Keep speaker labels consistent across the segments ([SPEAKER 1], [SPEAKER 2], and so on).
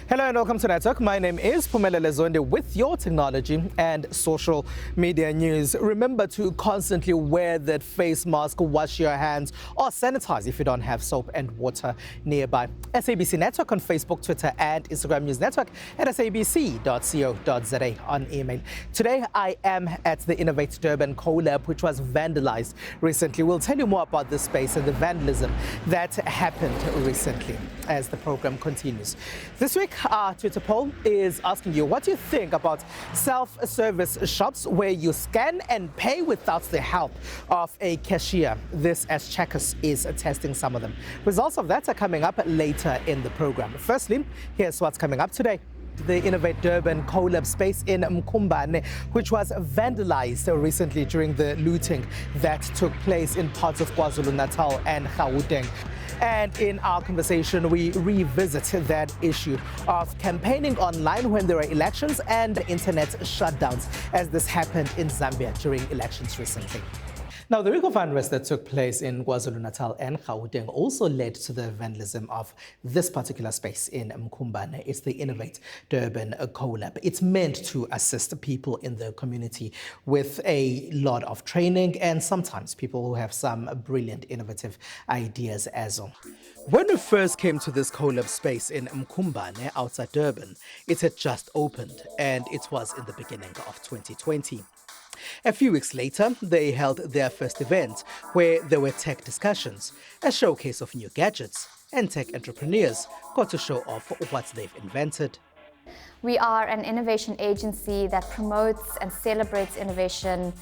[SPEAKER 1] Hello and welcome to Network. My name is Phumelele Zonde with your technology and social media news. Remember to constantly wear that face mask, wash your hands or sanitize if you don't have soap and water nearby. SABC Network on Facebook, Twitter and Instagram News Network at sabc.co.za on email. Today I am at the Innovate Durban collab, which was vandalized recently. We'll tell you more about this space and the vandalism that happened recently as the program continues. This week, our Twitter poll is asking you, what do you think about self-service shops where you scan and pay without the help of a cashier? This, as Checkers is testing some of them. Results of that are coming up later in the program. Firstly, here's what's coming up today. The Innovate Durban collab space in Mkhumbane, which was vandalized recently during the looting that took place in parts of KwaZulu-Natal and Gauteng. And in our conversation, we revisit that issue of campaigning online when there are elections and internet shutdowns, as this happened in Zambia during elections recently. Now, the week of unrest that took place in KwaZulu-Natal and Gauteng also led to the vandalism of this particular space in Mkhumbane. It's the Innovate Durban collab. It's meant to assist people in the community with a lot of training and sometimes people who have some brilliant, innovative ideas as well. When we first came to this collab space in Mkhumbane outside Durban, it had just opened and it was in the beginning of 2020. A few weeks later, they held their first event where there were tech discussions, a showcase of new gadgets, and tech entrepreneurs got to show off what they've invented.
[SPEAKER 2] We are an innovation agency that promotes and celebrates innovation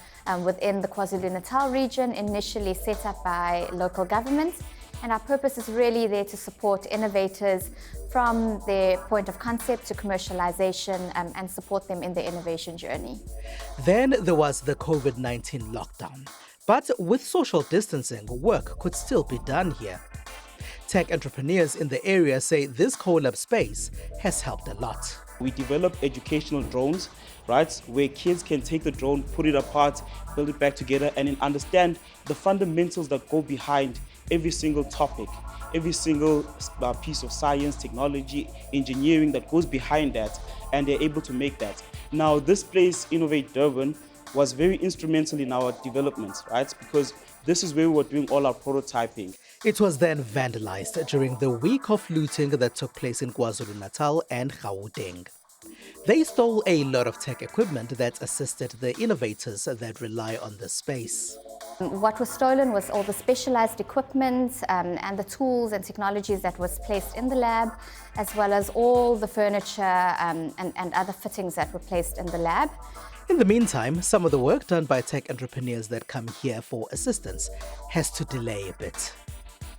[SPEAKER 2] within the KwaZulu-Natal region, initially set up by local governments. And our purpose is really there to support innovators from their point of concept to commercialization and support them in their innovation journey.
[SPEAKER 1] Then there was the COVID-19 lockdown. But with social distancing, work could still be done here. Tech entrepreneurs in the area say this collab space has helped a lot.
[SPEAKER 3] We develop educational drones, right, where kids can take the drone, put it apart, build it back together, and then understand the fundamentals that go behind every single topic, every single piece of science, technology, engineering that goes behind that, and they're able to make that. Now, this place, Innovate Durban, was very instrumental in our development, right, because this is where we were doing all our prototyping.
[SPEAKER 1] It was then vandalized during the week of looting that took place in KwaZulu-Natal and Gauteng. They stole a lot of tech equipment that assisted the innovators that rely on the space.
[SPEAKER 2] What was stolen was all the specialized equipment and the tools and technologies that was placed in the lab, as well as all the furniture and other fittings that were placed in the lab.
[SPEAKER 1] In the meantime, some of the work done by tech entrepreneurs that come here for assistance has to delay a bit.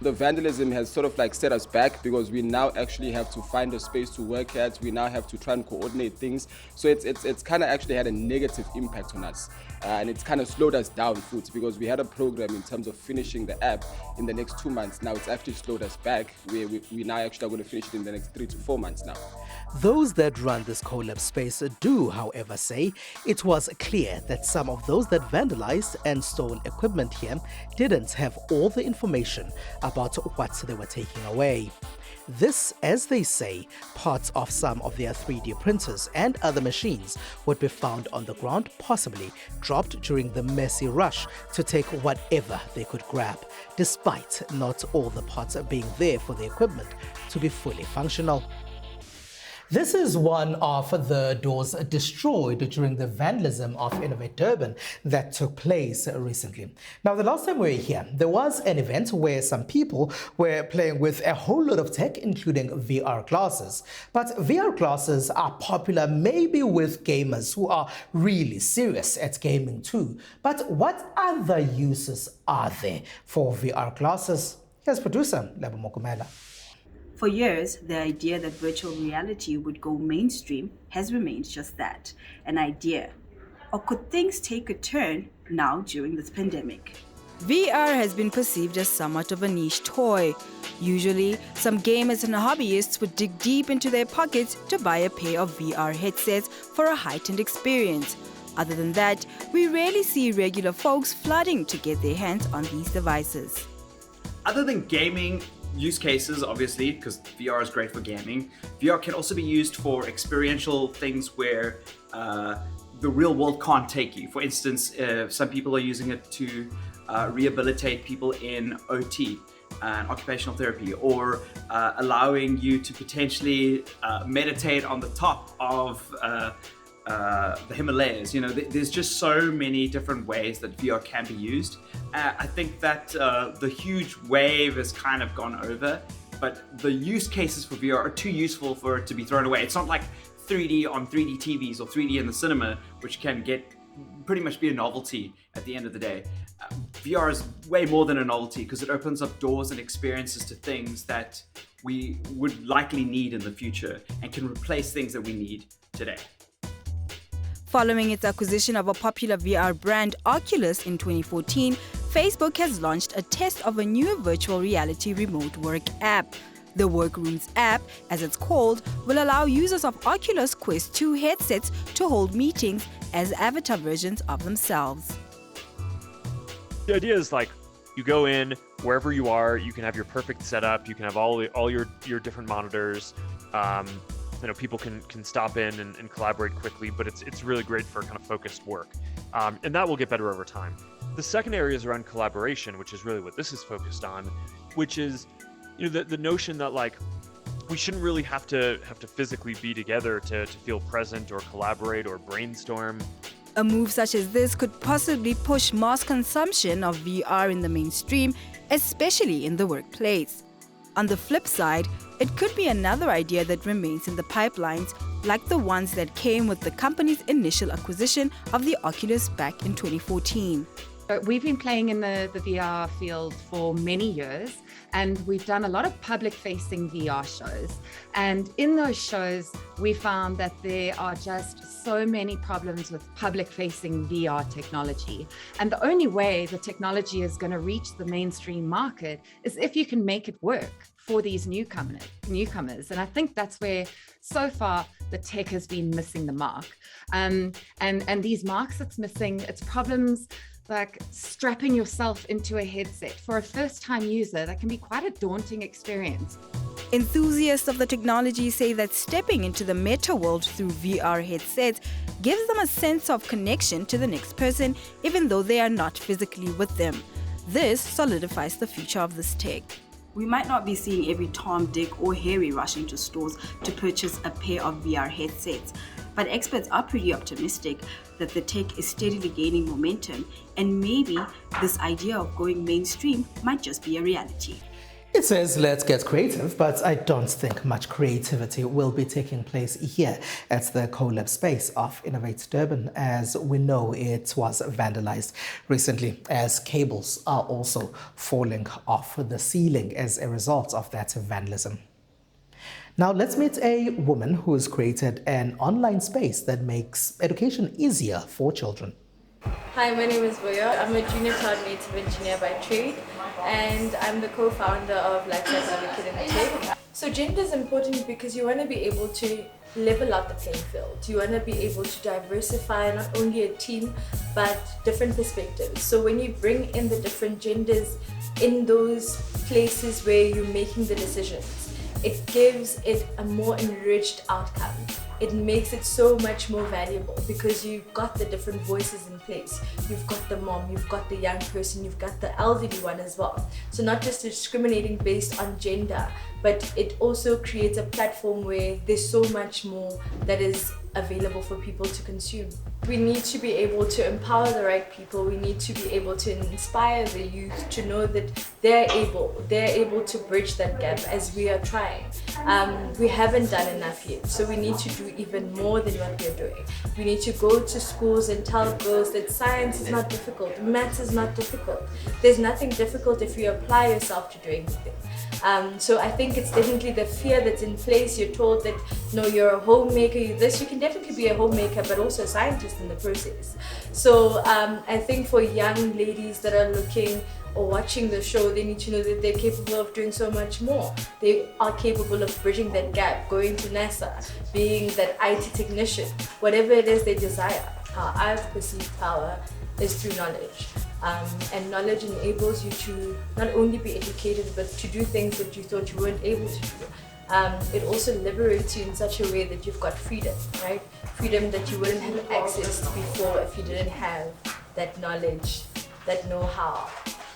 [SPEAKER 4] The vandalism has sort of like set us back because we now actually have to find a space to work at. We now have to try and coordinate things. So it's kind of actually had a negative impact on us. And it's kind of slowed us down because we had a program in terms of finishing the app in the next 2 months. Now it's actually slowed us back. We now actually are going to finish it in the next 3 to 4 months now.
[SPEAKER 1] Those that run this collab space do, however, say it was clear that some of those that vandalized and stole equipment here didn't have all the information about what they were taking away. This, as they say, parts of some of their 3D printers and other machines would be found on the ground, possibly dropped during the messy rush to take whatever they could grab, despite not all the parts being there for the equipment to be fully functional. This is one of the doors destroyed during the vandalism of Innovate Durban that took place recently. Now, the last time we were here, there was an event where some people were playing with a whole lot of tech, including VR glasses. But VR glasses are popular maybe with gamers who are really serious at gaming too. But what other uses are there for VR glasses? Here's producer Lebo Mokumela.
[SPEAKER 5] For years, the idea that virtual reality would go mainstream has remained just that, an idea. Or could things take a turn now during this pandemic?
[SPEAKER 6] VR has been perceived as somewhat of a niche toy. Usually, some gamers and hobbyists would dig deep into their pockets to buy a pair of VR headsets for a heightened experience. Other than that, we rarely see regular folks flooding to get their hands on these devices.
[SPEAKER 7] Other than gaming, use cases, obviously, because VR is great for gaming. VR can also be used for experiential things where the real world can't take you. For instance, some people are using it to rehabilitate people in OT, occupational therapy, or allowing you to potentially meditate on the top of the Himalayas. You know, there's just so many different ways that VR can be used. I think that the huge wave has kind of gone over, but the use cases for VR are too useful for it to be thrown away. It's not like 3D on 3D TVs or 3D in the cinema, which can pretty much be a novelty at the end of the day. VR is way more than a novelty because it opens up doors and experiences to things that we would likely need in the future and can replace things that we need today.
[SPEAKER 6] Following its acquisition of a popular VR brand, Oculus, in 2014, Facebook has launched a test of a new virtual reality remote work app. The Workrooms app, as it's called, will allow users of Oculus Quest 2 headsets to hold meetings as avatar versions of themselves.
[SPEAKER 8] The idea is like you go in wherever you are, you can have your perfect setup, you can have all your different monitors. People can stop in and collaborate quickly, but it's really great for kind of focused work, and that will get better over time. The second area is around collaboration, which is really what this is focused on, which is the notion that like we shouldn't really have to physically be together to feel present or collaborate or brainstorm.
[SPEAKER 6] A move such as this could possibly push mass consumption of VR in the mainstream, especially in the workplace. On the flip side, it could be another idea that remains in the pipelines, like the ones that came with the company's initial acquisition of the Oculus back in 2014.
[SPEAKER 9] We've been playing in the VR field for many years, and we've done a lot of public-facing VR shows. And in those shows, we found that there are just so many problems with public-facing VR technology. And the only way the technology is going to reach the mainstream market is if you can make it work for these newcomers. And I think that's where, so far, the tech has been missing the mark. And these marks it's missing, it's problems like strapping yourself into a headset. For a first-time user, that can be quite a daunting experience.
[SPEAKER 6] Enthusiasts of the technology say that stepping into the meta world through VR headsets gives them a sense of connection to the next person, even though they are not physically with them. This solidifies the future of this tech.
[SPEAKER 5] We might not be seeing every Tom, Dick or Harry rushing to stores to purchase a pair of VR headsets, but experts are pretty optimistic that the tech is steadily gaining momentum, and maybe this idea of going mainstream might just be a reality.
[SPEAKER 1] It says let's get creative, but I don't think much creativity will be taking place here at the collab space of Innovate Durban, as we know it was vandalized recently, as cables are also falling off the ceiling as a result of that vandalism. Now let's meet a woman who has created an online space that makes education easier for children.
[SPEAKER 10] Hi, my name is Boya. I'm a junior cloud native engineer by trade, and I'm the co-founder of Lifestyle Advocate Innovate. So gender is important because you want to be able to level out the playing field. You want to be able to diversify not only a team, but different perspectives. So when you bring in the different genders in those places where you're making the decisions, it gives it a more enriched outcome. It makes it so much more valuable because you've got the different voices in place. You've got the mom, you've got the young person, you've got the elderly one as well. So not just discriminating based on gender, but it also creates a platform where there's so much more that is available for people to consume. We need to be able to empower the right people. We need to be able to inspire the youth to know that they're able to bridge that gap as we are trying. We haven't done enough yet, so we need to do even more than what we're doing. We need to go to schools and tell girls that science is not difficult, maths is not difficult. There's nothing difficult if you apply yourself to doing anything. So I think it's definitely the fear that's in place. You're told that, no, you're a homemaker, you can definitely be a homemaker, but also a scientist in the process. So I think for young ladies that are looking or watching the show, they need to know that they're capable of doing so much more. They are capable of bridging that gap, going to NASA, being that IT technician, whatever it is they desire. How I've perceived power is through knowledge. And knowledge enables you to not only be educated, but to do things that you thought you weren't able to do. It also liberates you in such a way that you've got freedom, right? Freedom that you wouldn't have access to before if you didn't have that knowledge, that know-how.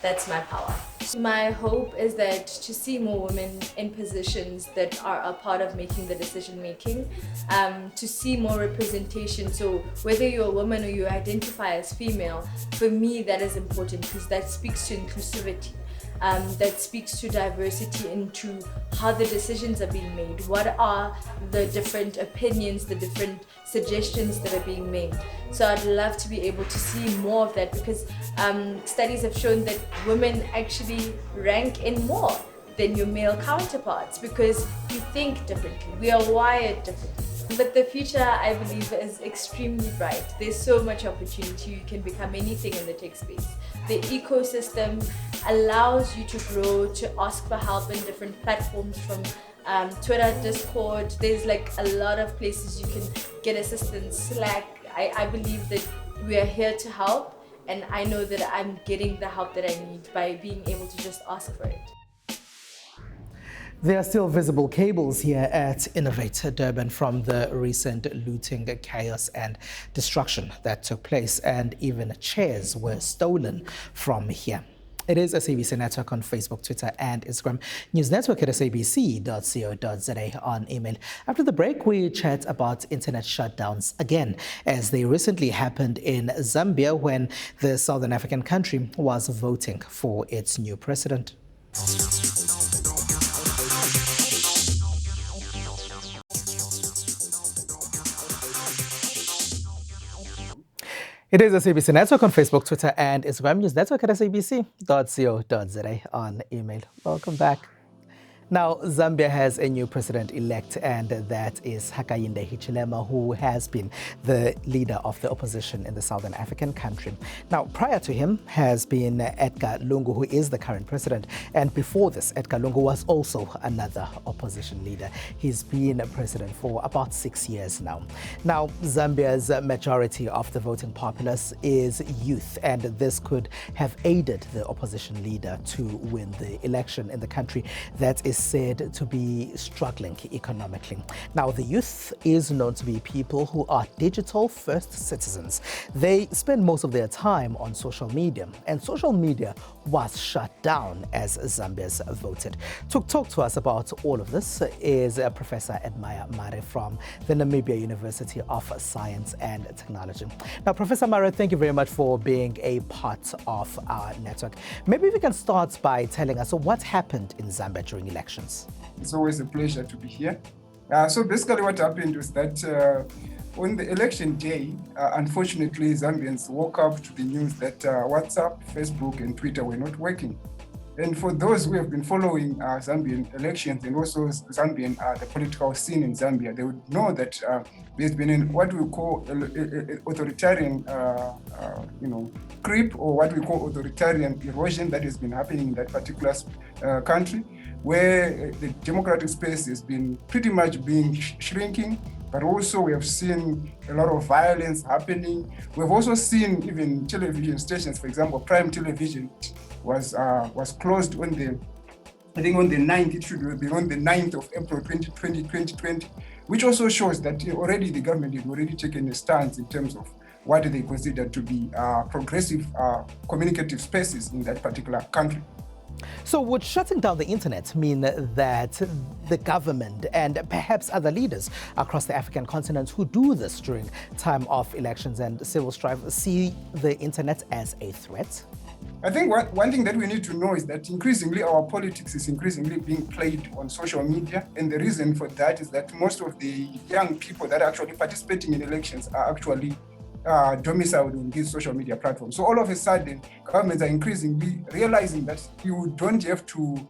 [SPEAKER 10] That's my power. My hope is that to see more women in positions that are a part of making the decision making, to see more representation. So whether you're a woman or you identify as female, for me that is important because that speaks to inclusivity. That speaks to diversity into how the decisions are being made. What are the different opinions, the different suggestions that are being made? So I'd love to be able to see more of that because studies have shown that women actually rank in more than your male counterparts because you think differently. We are wired differently. But the future, I believe, is extremely bright. There's so much opportunity. You can become anything in the tech space. The ecosystem allows you to grow, to ask for help in different platforms from Twitter, Discord. There's like a lot of places you can get assistance, Slack. I believe that we are here to help, and I know that I'm getting the help that I need by being able to just ask for it.
[SPEAKER 1] There are still visible cables here at Innovate Durban from the recent looting, chaos and destruction that took place, and even chairs were stolen from here. It is SABC Network on Facebook, Twitter and Instagram. News Network at sabc.co.za on email. After the break, we chat about internet shutdowns again, as they recently happened in Zambia when the Southern African country was voting for its new president. It is SABC Network on Facebook, Twitter, and Instagram. News Network at sabc.co.za on email. Welcome back. Now, Zambia has a new president-elect, and that is Hakainde Hichilema, who has been the leader of the opposition in the Southern African country. Now, prior to him has been Edgar Lungu, who is the current president, and before this, Edgar Lungu was also another opposition leader. He's been president for about 6 years now. Now, Zambia's majority of the voting populace is youth, and this could have aided the opposition leader to win the election in the country that is said to be struggling economically. Now, the youth is known to be people who are digital-first citizens. They spend most of their time on social media, and social media was shut down as Zambians voted. To talk to us about all of this is Professor Edmaya Mare from the Namibia University of Science and Technology. Now, Professor Mare, thank you very much for being a part of our network. Maybe we can start by telling us what happened in Zambia during elections.
[SPEAKER 11] It's always a pleasure to be here. So basically what happened was that on the election day, unfortunately, Zambians woke up to the news that WhatsApp, Facebook, and Twitter were not working. And for those who have been following Zambian elections and also Zambian the political scene in Zambia, they would know that there's been what we call authoritarian, creep, or what we call authoritarian erosion that has been happening in that particular country, where the democratic space has been pretty much being shrinking. But also we have seen a lot of violence happening. We've also seen even television stations, for example, Prime Television was closed on the 9th, it should be on the 9th of April 2020, which also shows that already the government had already taken a stance in terms of what they consider to be progressive communicative spaces in that particular country.
[SPEAKER 1] So would shutting down the internet mean that the government and perhaps other leaders across the African continent who do this during time of elections and civil strife see the internet as a threat?
[SPEAKER 11] I think one thing that we need to know is that increasingly our politics is increasingly being played on social media. And the reason for that is that most of the young people that are actually participating in elections are actually domiciled on these social media platforms. So all of a sudden, governments are increasingly realizing that you don't have to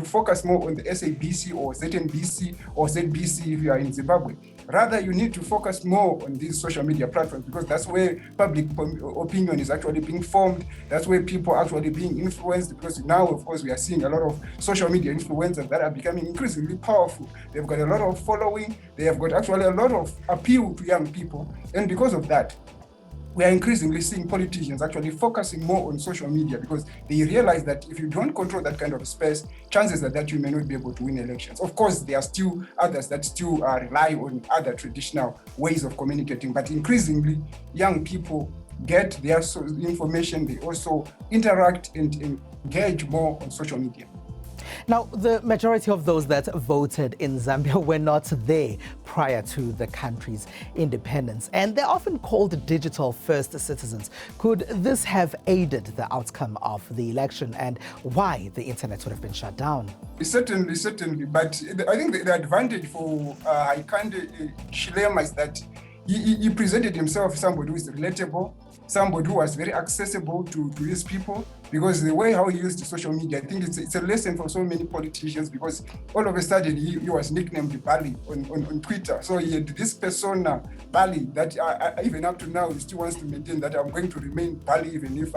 [SPEAKER 11] focus more on the SABC or ZNBC or ZBC if you are in Zimbabwe. Rather, you need to focus more on these social media platforms because that's where public opinion is actually being formed. That's where people are actually being influenced, because now, of course, we are seeing a lot of social media influencers that are becoming increasingly powerful. They've got a lot of following. They have got actually a lot of appeal to young people. And because of that, we are increasingly seeing politicians actually focusing more on social media because they realize that if you don't control that kind of space, chances are that you may not be able to win elections. Of course, there are still others that still rely on other traditional ways of communicating, but increasingly young people get their information, they also interact and engage more on social media.
[SPEAKER 1] Now, the majority of those that voted in Zambia were not there prior to the country's independence, and they're often called digital-first citizens. Could this have aided the outcome of the election, and why the internet would have been shut down?
[SPEAKER 11] Certainly. But I think the advantage for Hakainde Hichilema is that he presented himself as somebody who is relatable, somebody who was very accessible to his people, because the way how he used social media, I think it's a lesson for so many politicians, because all of a sudden he was nicknamed Bali on Twitter. So he had this persona, Bali, that even up to now he still wants to maintain that I'm going to remain Bali even if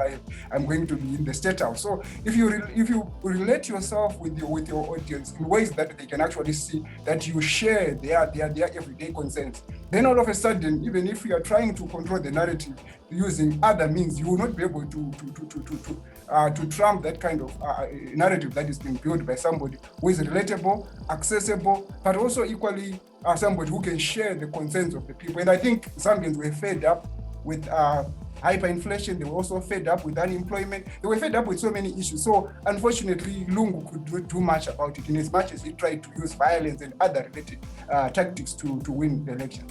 [SPEAKER 11] I'm going to be in the State House. So if you relate yourself with your audience in ways that they can actually see that you share their everyday concerns, then all of a sudden, even if you are trying to control the narrative using other means, you will not be able to trump that kind of narrative that is being built by somebody who is relatable, accessible, but also equally somebody who can share the concerns of the people. And I think Zambians were fed up with hyperinflation. They were also fed up with unemployment. They were fed up with so many issues. So unfortunately, Lungu could not do much about it in as much as he tried to use violence and other related tactics to win the election.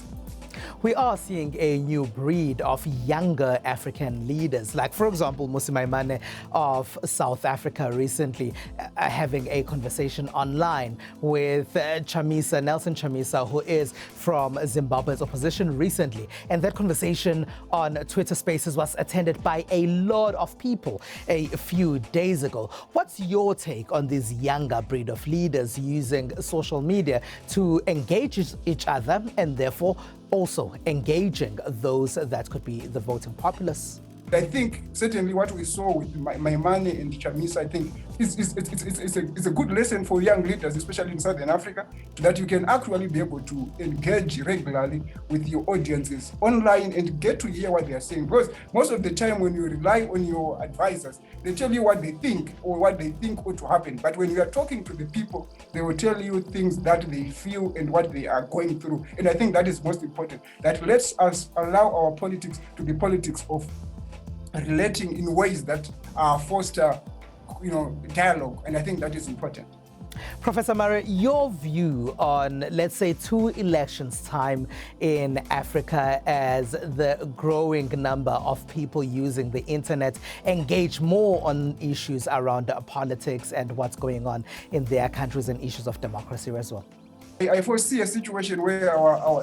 [SPEAKER 1] We are seeing a new breed of younger African leaders, like, for example, Mmusi Maimane of South Africa recently having a conversation online with Nelson Chamisa, who is from Zimbabwe's opposition recently. And that conversation on Twitter Spaces was attended by a lot of people a few days ago. What's your take on this younger breed of leaders using social media to engage each other and therefore also engaging those that could be the voting populace?
[SPEAKER 11] I think certainly what we saw with Maimane and Chamisa, I think it's a good lesson for young leaders, especially in Southern Africa, that you can actually be able to engage regularly with your audiences online and get to hear what they are saying. Because most of the time when you rely on your advisors, they tell you what they think or what they think ought to happen. But when you are talking to the people, they will tell you things that they feel and what they are going through. And I think that is most important, that let's us allow our politics to be politics of relating in ways that foster, dialogue, and I think that is important.
[SPEAKER 1] Professor Mare, your view on, let's say, 2 elections time in Africa as the growing number of people using the internet engage more on issues around politics and what's going on in their countries and issues of democracy as well?
[SPEAKER 11] I foresee a situation where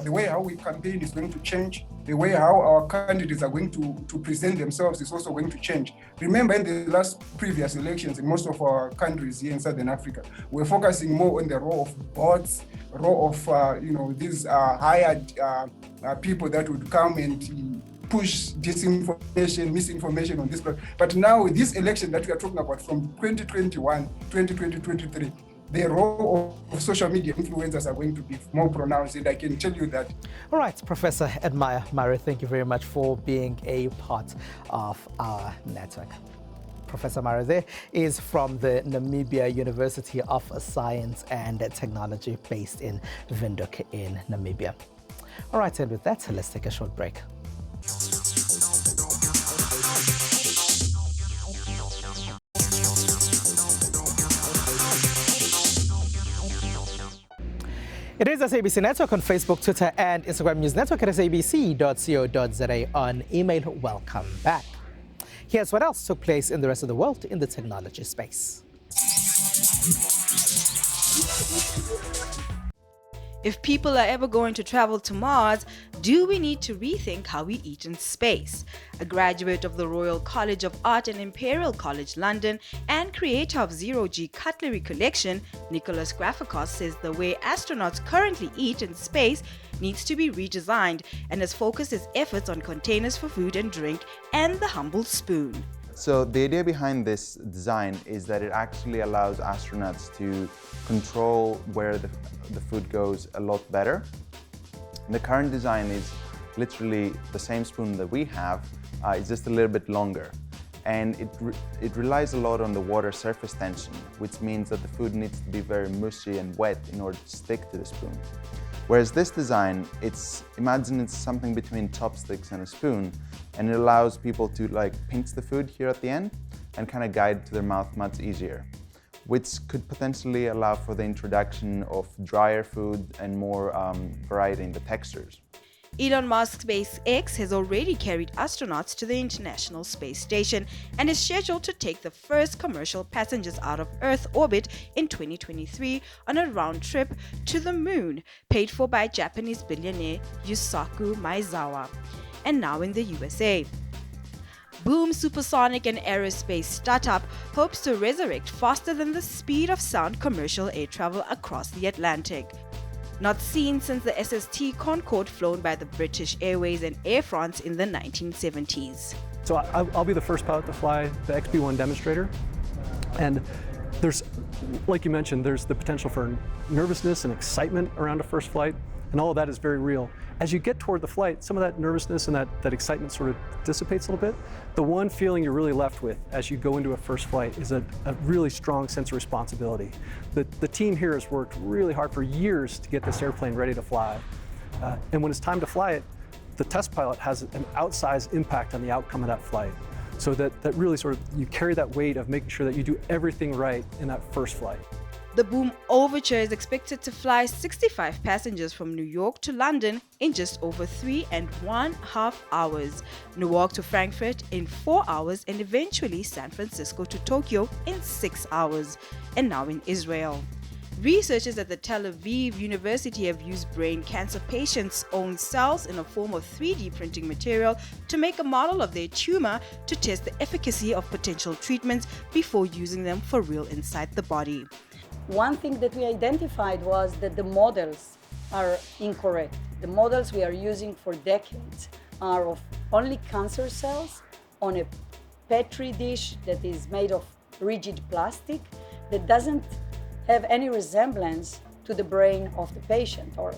[SPEAKER 11] the way how we campaign is going to change. The way how our candidates are going to present themselves is also going to change. Remember, in the last previous elections in most of our countries here in Southern Africa, we're focusing more on the role of bots, role of these hired people that would come and push disinformation, misinformation on this. But now this election that we are talking about from 2021, 2023, the role of social media influencers are going to be more pronounced, and I can tell you that.
[SPEAKER 1] All right, Professor Edmire Mare, thank you very much for being a part of our network. Professor Mare there is from the Namibia University of Science and Technology based in Windhoek in Namibia. All right, and with that, let's take a short break. It is SABC Network on Facebook, Twitter, and Instagram News Network at sabc.co.za on email. Welcome back. Here's what else took place in the rest of the world in the technology space.
[SPEAKER 6] If people are ever going to travel to Mars, do we need to rethink how we eat in space? A graduate of the Royal College of Art and Imperial College London and creator of Zero G Cutlery Collection, Nicholas Grafikos, says the way astronauts currently eat in space needs to be redesigned and has focused his efforts on containers for food and drink and the humble spoon.
[SPEAKER 12] So the idea behind this design is that it actually allows astronauts to control where the food goes a lot better. The current design is literally the same spoon that we have, it's just a little bit longer. And it relies a lot on the water surface tension, which means that the food needs to be very mushy and wet in order to stick to the spoon. Whereas this design, imagine it's something between chopsticks and a spoon, and it allows people to like pinch the food here at the end and kind of guide to their mouth much easier, which could potentially allow for the introduction of drier food and more variety in the textures.
[SPEAKER 6] Elon Musk's SpaceX has already carried astronauts to the International Space Station and is scheduled to take the first commercial passengers out of Earth orbit in 2023 on a round trip to the moon, paid for by Japanese billionaire Yusaku Maezawa. And now in the USA. Boom Supersonic and Aerospace startup hopes to resurrect faster than the speed of sound commercial air travel across the Atlantic. Not seen since the SST Concorde flown by the British Airways and Air France in the 1970s.
[SPEAKER 13] So I'll be the first pilot to fly the XB-1 demonstrator. And there's, like you mentioned, there's the potential for nervousness and excitement around a first flight, and all of that is very real. As you get toward the flight, some of that nervousness and that excitement sort of dissipates a little bit. The one feeling you're really left with as you go into a first flight is a really strong sense of responsibility. The team here has worked really hard for years to get this airplane ready to fly. And when it's time to fly it, the test pilot has an outsized impact on the outcome of that flight. So that really sort of, you carry that weight of making sure that you do everything right in that first flight.
[SPEAKER 6] The Boom Overture is expected to fly 65 passengers from New York to London in just over 3.5 hours, Newark to Frankfurt in 4 hours, and eventually San Francisco to Tokyo in 6 hours, and now in Israel. Researchers at the Tel Aviv University have used brain cancer patients' own cells in a form of 3D printing material to make a model of their tumor to test the efficacy of potential treatments before using them for real inside the body.
[SPEAKER 14] One thing that we identified was that the models are incorrect. The models we are using for decades are of only cancer cells on a petri dish that is made of rigid plastic that doesn't have any resemblance to the brain of the patient or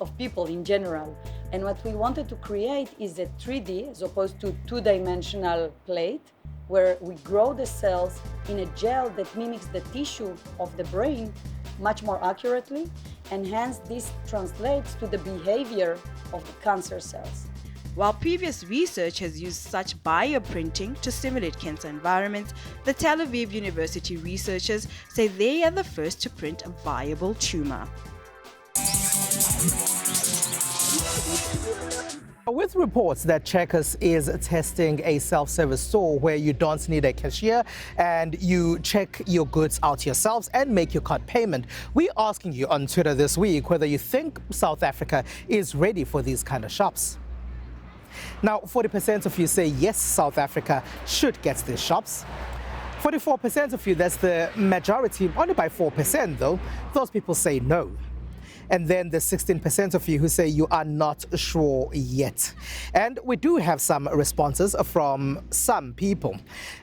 [SPEAKER 14] of people in general. And what we wanted to create is a 3D as opposed to two-dimensional plate where we grow the cells in a gel that mimics the tissue of the brain much more accurately, and hence this translates to the behavior of the cancer cells.
[SPEAKER 6] While previous research has used such bioprinting to simulate cancer environments, the Tel Aviv University researchers say they are the first to print a viable tumor.
[SPEAKER 1] With reports that Checkers is testing a self-service store where you don't need a cashier and you check your goods out yourselves and make your card payment, we're asking you on Twitter this week whether you think South Africa is ready for these kind of shops. Now, 40% of you say yes, South Africa should get these shops. 44% of you, that's the majority, only by 4% though, those people say no. And then there's 16% of you who say you are not sure yet. And we do have some responses from some people.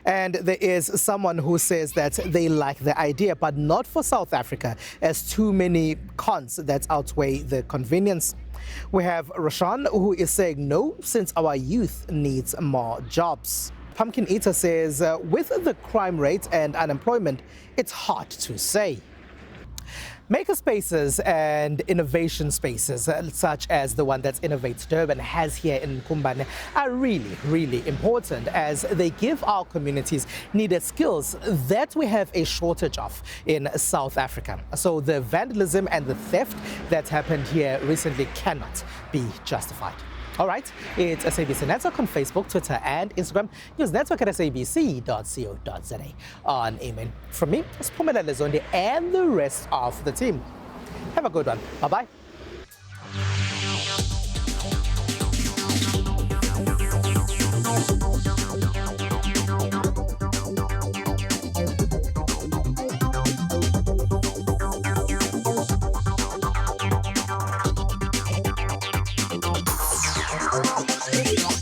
[SPEAKER 1] And there is someone who says that they like the idea, but not for South Africa, as too many cons that outweigh the convenience. We have Roshan, who is saying no, since our youth needs more jobs. Pumpkin Eater says, with the crime rate and unemployment, it's hard to say. Maker spaces and innovation spaces, such as the one that Innovate Durban has here in Kumbane, are really, really important as they give our communities needed skills that we have a shortage of in South Africa. So the vandalism and the theft that happened here recently cannot be justified. All right, it's SABC Network on Facebook, Twitter, and Instagram. News Network at sabc.co.za. On email from me, it's Pumela Lezondi and the rest of the team. Have a good one. Bye-bye.
[SPEAKER 15] Thank you.